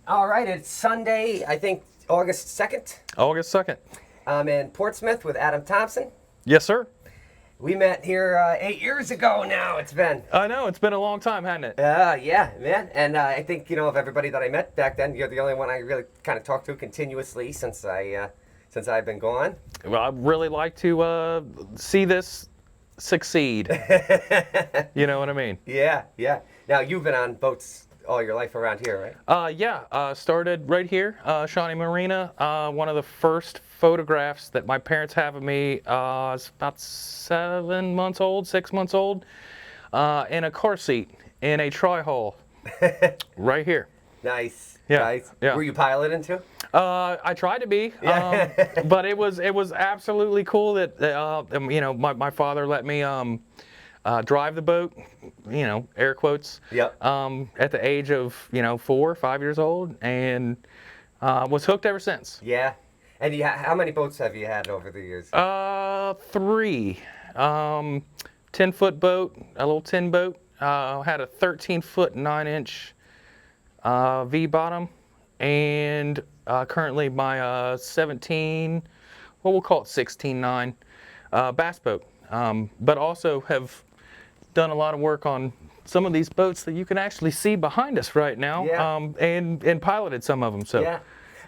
All right, it's Sunday, I think August 2nd. August 2nd. I'm in Portsmouth with Adam Thompson. Yes, sir. We met here 8 years ago now, it's been. I know, it's been a long time, hasn't it? Yeah, man. And I think, of everybody that I met back then, you're the only one I really kind of talked to continuously since I've been gone. Well, I'd really like to see this succeed. You know what I mean? Yeah, yeah. Now, you've been on boats all your life around here, right? Started right here, Shawnee Marina. One of the first photographs that my parents have of me is about 7 months old, 6 months old, in a car seat in a tri-hull, right here. Nice. Yeah, Nice. yeah. Were you piloting too? I tried to be, but it was absolutely cool that my father let me drive the boat, air quotes. Yep. At the age of 4 or 5 years old, and was hooked ever since. Yeah. And how many boats have you had over the years? 3, 10-foot boat, a little tin boat. Had a 13-foot 9-inch V bottom, and currently my 17, well, we'll call it 16.9 bass boat. But also have done a lot of work on some of these boats that you can actually see behind us right now, Yeah. and piloted some of them. So Yeah.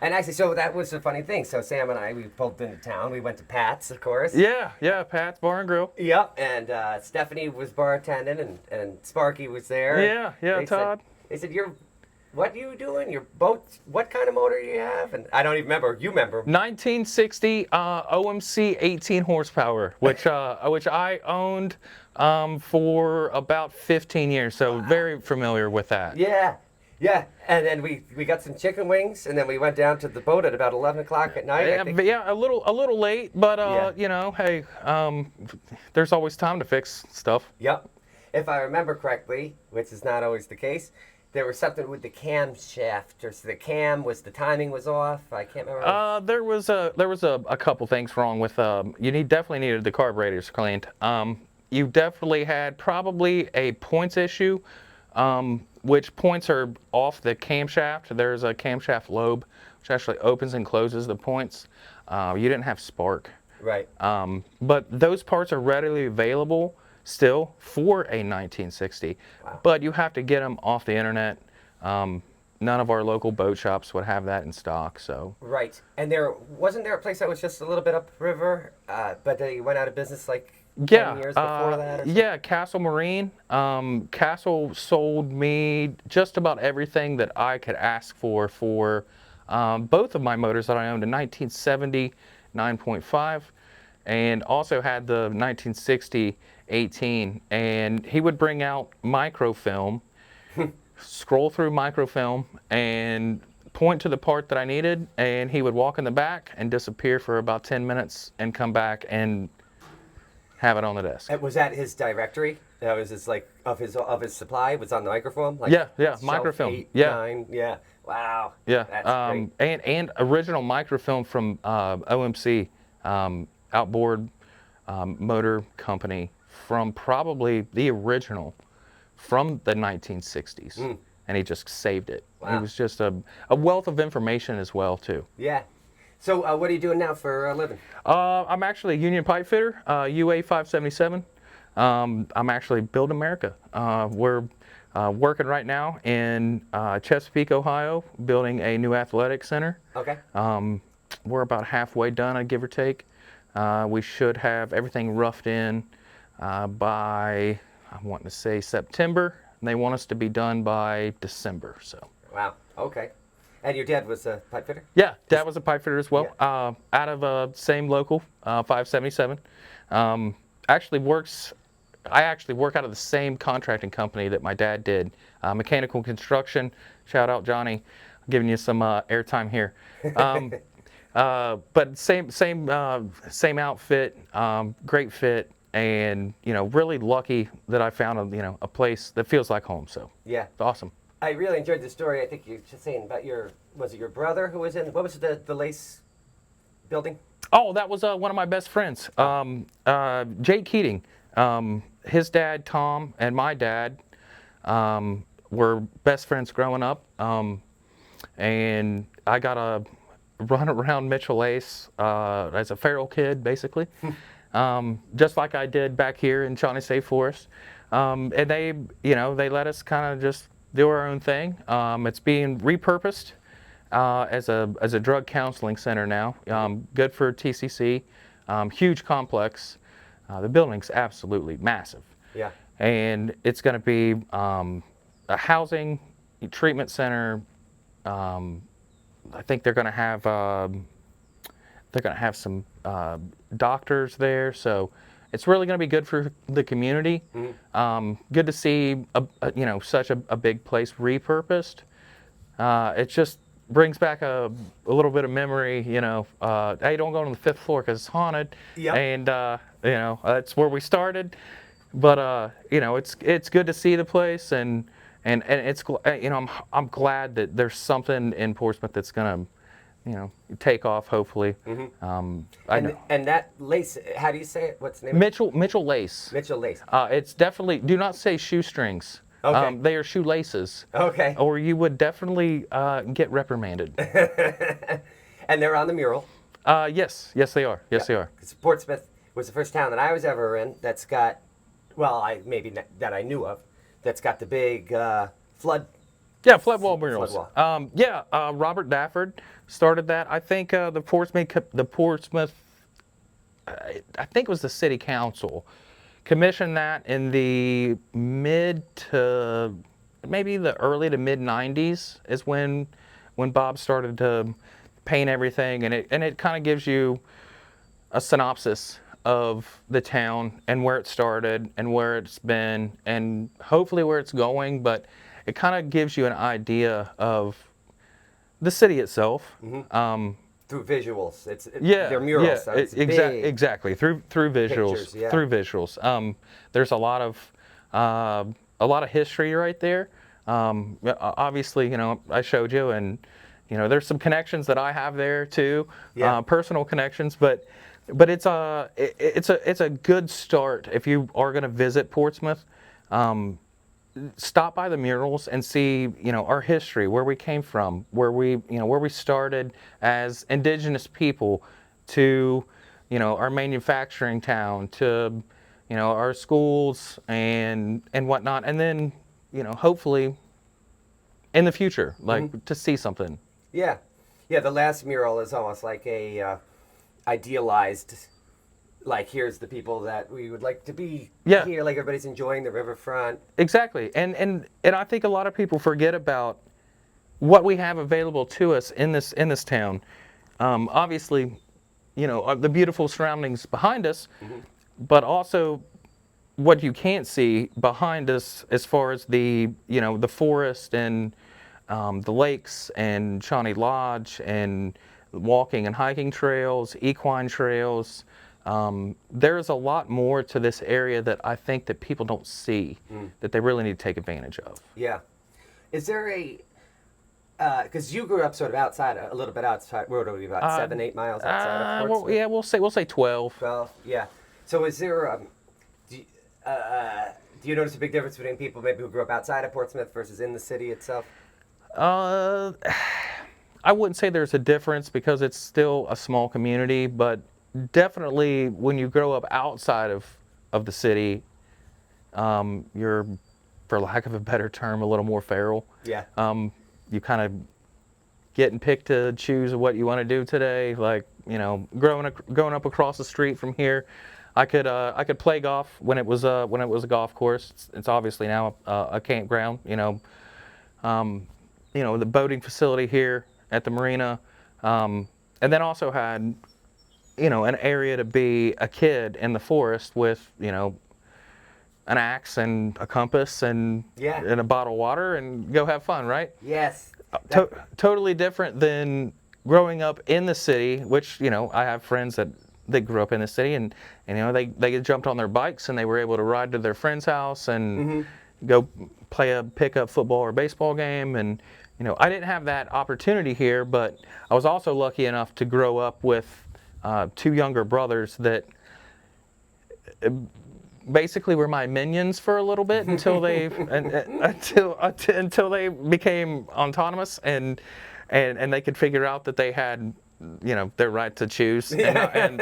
And actually, so that was a funny thing. So Sam and I, we pulled into town. We went to Pat's, of course. yeah, Pat's Bar and Grill. Yep. And Stephanie was bartending, and Sparky was there. Yeah, They Todd. Said, what are you doing? Your boat, what kind of motor do you have? And I don't even remember. You remember. 1960 OMC 18 horsepower, which I owned for about 15 years, so very familiar with that. Yeah. Yeah. And then we got some chicken wings, and then we went down to the boat at about 11 o'clock at night. I think. Yeah, a little late, but hey, there's always time to fix stuff. Yep. If I remember correctly, which is not always the case, there was something with the camshaft, or so the cam was, the timing was off. I can't remember. There was a couple things wrong with definitely needed the carburetors cleaned. You definitely had probably a points issue, which points are off the camshaft. There's a camshaft lobe which actually opens and closes the points. You didn't have spark. Right. But those parts are readily available still for a 1960, Wow. but you have to get them off the internet. None of our local boat shops would have that in stock. So Right. And wasn't there a place that was just a little bit upriver, but they went out of business like 10 years before that? Or yeah, Castle Marine. Castle sold me just about everything that I could ask for both of my motors that I owned, a 1970 9.5, and also had the 1960 18. And he would bring out microfilm, scroll through microfilm, and point to the part that I needed, and he would walk in the back and disappear for about 10 minutes and come back and have it on the desk. And was that his directory? That was his, like, of his supply? It was on the microfilm? Like Yeah, shelf microfilm. 8, Yeah. 9? Yeah. Wow. Yeah, That's great. and original microfilm from OMC, outboard motor company, from probably the original from the 1960s, and he just saved it. Wow. He was just a wealth of information as well too. Yeah. So what are you doing now for a living? I'm actually a union pipe fitter, UA 577. I'm actually Build America. We're working right now in Chesapeake, Ohio, building a new athletic center. Okay. We're about halfway done, give or take. We should have everything roughed in by, I'm wanting to say September. And they want us to be done by December. So. Wow. Okay. And your dad was a pipe fitter? Yeah, Dad was a pipe fitter as well. Yeah. Out of same local, 577. Actually works. I actually work out of the same contracting company that my dad did, mechanical construction. Shout out Johnny, I'm giving you some airtime here. But same outfit, great fit, and really lucky that I found a place that feels like home. So Yeah. it's awesome. I really enjoyed the story. I think you were just saying about was it your brother who was in, what was it, the lace building? Oh, that was one of my best friends, Jake Keating. His dad, Tom, and my dad were best friends growing up. and I got to run around Mitchell Ace as a feral kid, basically, just like I did back here in Shawnee State Forest. And they let us kind of just do our own thing. It's being repurposed as a drug counseling center now. Good for TCC. Huge complex. The building's absolutely massive. Yeah. And it's going to be a housing treatment center. I think they're going to have some doctors there, so it's really going to be good for the community. Good to see such a big place repurposed. It just brings back a little bit of memory. Hey, don't go on the 5th floor because it's haunted. Yep. And that's where we started. But it's good to see the place, and it's I'm glad that there's something in Portsmouth that's gonna take off, hopefully. I know. And that lace, how do you say it? What's the name? Mitchell Lace. Mitchell Lace. It's definitely, do not say shoestrings. Okay. They are shoelaces. Okay. Or you would definitely get reprimanded. And they're on the mural. Yes, they are. Yes, they are. 'Cause Portsmouth was the first town that I was ever in that's got, that I knew of, that's got the big flood. Yeah, flood wall murals. Flood Robert Dafford started that. I think the Portsmouth, I think it was the city council, commissioned that in the mid to maybe the early to mid 90s is when Bob started to paint everything, and it kind of gives you a synopsis of the town and where it started and where it's been and hopefully where it's going, but it kind of gives you an idea of the city itself. Through visuals. They're murals. So it's big. Exactly. Through visuals. Pictures, yeah. Through visuals. There's a lot of history right there. Obviously, I showed you, and there's some connections that I have there too. Yeah. Personal connections, but it's a good start if you are going to visit Portsmouth. Stop by the murals and see our history, where we came from, where we started as indigenous people, to our manufacturing town, to our schools and whatnot, and then hopefully in the future, like to see something. Yeah. The last mural is almost like a idealized, like, here's the people that we would like to be here, like everybody's enjoying the riverfront. Exactly. And I think a lot of people forget about what we have available to us in this town. Obviously, the beautiful surroundings behind us, but also what you can't see behind us as far as the forest and the lakes and Shawnee Lodge and walking and hiking trails, equine trails. There's a lot more to this area that I think that people don't see, that they really need to take advantage of. Yeah. Is there because you grew up sort of outside, a little bit outside, what are we, about 7-8 miles outside of Portsmouth? Well, we'll say 12. 12, yeah. So is there, do you notice a big difference between people maybe who grew up outside of Portsmouth versus in the city itself? I wouldn't say there's a difference because it's still a small community, but definitely when you grow up outside of the city, you're, for lack of a better term, a little more feral. Yeah. You kind of getting picked to choose what you want to do today. Like, growing up across the street from here, I could play golf when it was a golf course. It's obviously now a campground. The boating facility here at the Marina, and then also had an area to be a kid in the forest with an axe and a compass and a bottle of water and go have fun, right? Yes. Totally different than growing up in the city, which I have friends that they grew up in the city, and they jumped on their bikes and they were able to ride to their friend's house and go play a pickup football or baseball game. And I didn't have that opportunity here, but I was also lucky enough to grow up with 2 younger brothers that basically were my minions for a little bit until they until they became autonomous, and and they could figure out that they had, their right to choose, and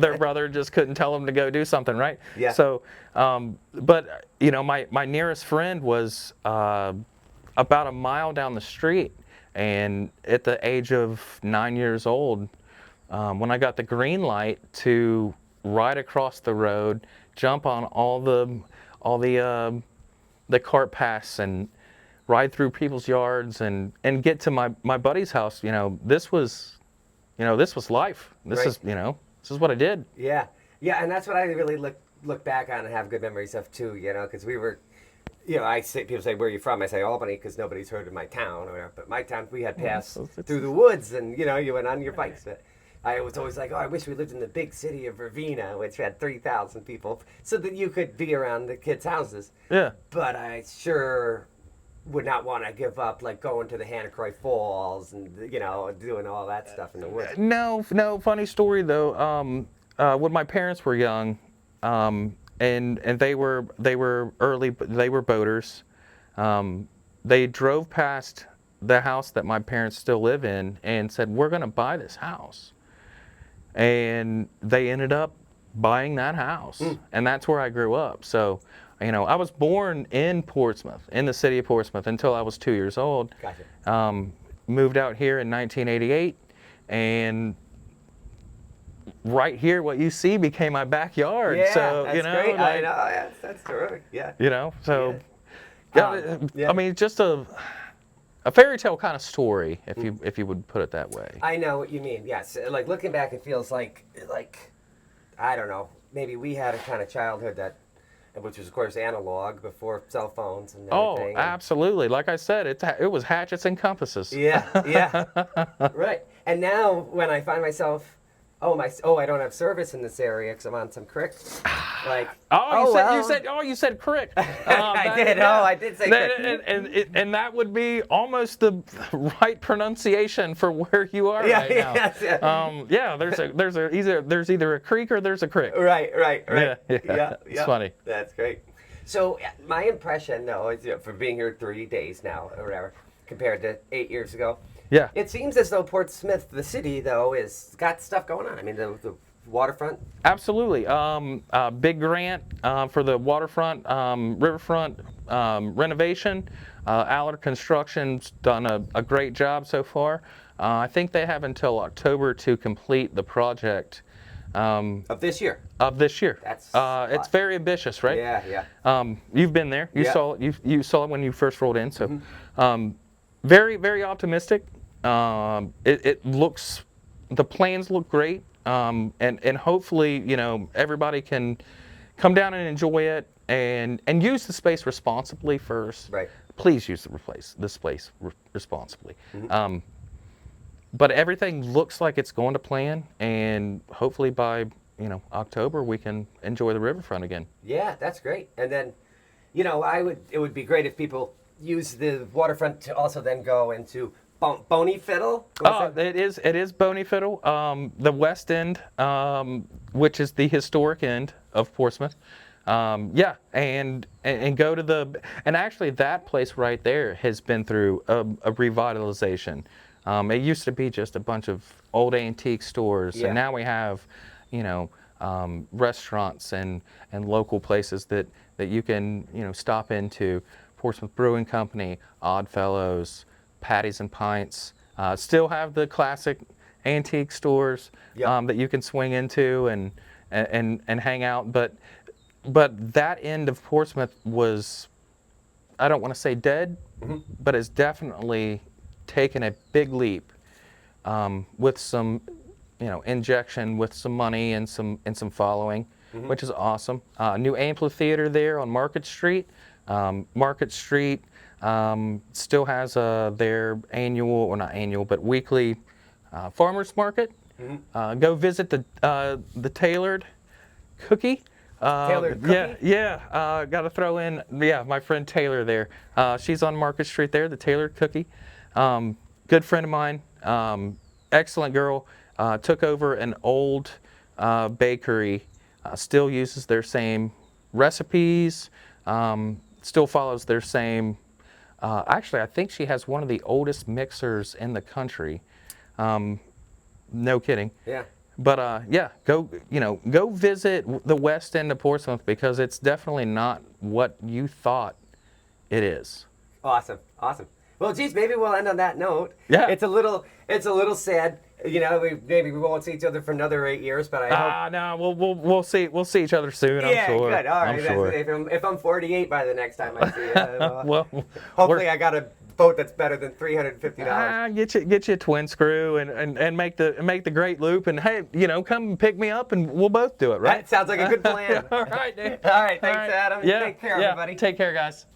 their brother just couldn't tell them to go do something, right? Yeah. So, but my nearest friend was about a mile down the street, and at the age of 9 years old, when I got the green light to ride across the road, jump on all the cart paths and ride through people's yards and get to my buddy's house, this was life. This is what I did. Yeah, yeah, and that's what I really look back on and have good memories of too. Because we were, people say, where are you from? I say Albany because nobody's heard of my town or whatever. But my town, we had passed through the woods, and you went on your bikes. But I was always like, oh, I wish we lived in the big city of Ravenna, which had 3,000 people, so that you could be around the kids' houses. Yeah. But I sure would not want to give up, like going to the Hannacroy Falls and doing all that stuff in the woods. No. Funny story though. When my parents were young, and they were boaters. They drove past the house that my parents still live in and said, "We're going to buy this house," and they ended up buying that house, and that's where I grew up. So. I was born in Portsmouth, in the city of Portsmouth, until I was 2 years old. Gotcha. Moved out here in 1988, and right here, what you see became my backyard. Yeah, so that's great. I know, that's terrific. Yeah. I mean, just a fairy tale kind of story, if you would put it that way. I know what you mean. Yes, like looking back, it feels like I don't know. Maybe we had a kind of childhood which was, of course, analog before cell phones and everything. Oh, absolutely. Like I said, it was hatchets and compasses. Yeah. Right. And now when I find myself, I don't have service in this area because I'm on some creek. Like, you said crick. I did. I did say crick. And that would be almost the right pronunciation for where you are right now. There's either a creek or there's a crick. Right. Yeah. It's funny. That's great. So my impression, though, is for being here 3 days now or whatever, compared to 8 years ago. Yeah. It seems as though Portsmouth, the city, though, is got stuff going on. I mean, the waterfront. Absolutely. Big grant for the waterfront, riverfront renovation. Allard Construction's done a great job so far. I think they have until October to complete the project. Of this year. That's it's very ambitious, right? Yeah. You've been there. You saw it. You saw it when you first rolled in. So, very, very optimistic. It looks. The plans look great. And hopefully, everybody can come down and enjoy it and use the space responsibly first. Right. Please use the space responsibly. But everything looks like it's going to plan, and hopefully by October we can enjoy the riverfront again. Yeah, that's great. And then, it would be great if people use the waterfront to also then go into Boney Fiddle. It is Boney Fiddle, the west end, which is the historic end of Portsmouth. And go to and actually that place right there has been through a revitalization. It used to be just a bunch of old antique stores, and now we have, restaurants and local places that you can stop into. Portsmouth Brewing Company, Oddfellows, Patties and Pints. Still have the classic antique stores that you can swing into and hang out, but that end of Portsmouth was, I don't want to say dead, but it's definitely taken a big leap with some injection with some money and some following, which is awesome. New amphitheater there on Market Street. Market Street still has their annual, or not annual, but weekly farmers market. Go visit the Tailored Cookie. Tailored Cookie? Yeah. Got to throw in, my friend Taylor there. She's on Market Street there, the Tailored Cookie. Good friend of mine, excellent girl. Took over an old bakery, still uses their same recipes, still follows their same Actually, I think she has one of the oldest mixers in the country. No kidding. Yeah. But yeah, go visit the West End of Portsmouth, because it's definitely not what you thought it is. Awesome. Well, geez, maybe we'll end on that note. Yeah. It's a little sad. Maybe we won't see each other for another 8 years, but I hope. No, we'll see each other soon. Yeah, I'm sure. good. All right. I'm sure. If I'm 48 by the next time I see you, Well, hopefully I got a boat that's better than $350. Get you a twin screw and make the great loop, and hey, come pick me up and we'll both do it, right? That sounds like a good plan. All right, dude. All right. Thanks, Adam. Yeah. Take care, yeah. everybody. Take care, guys.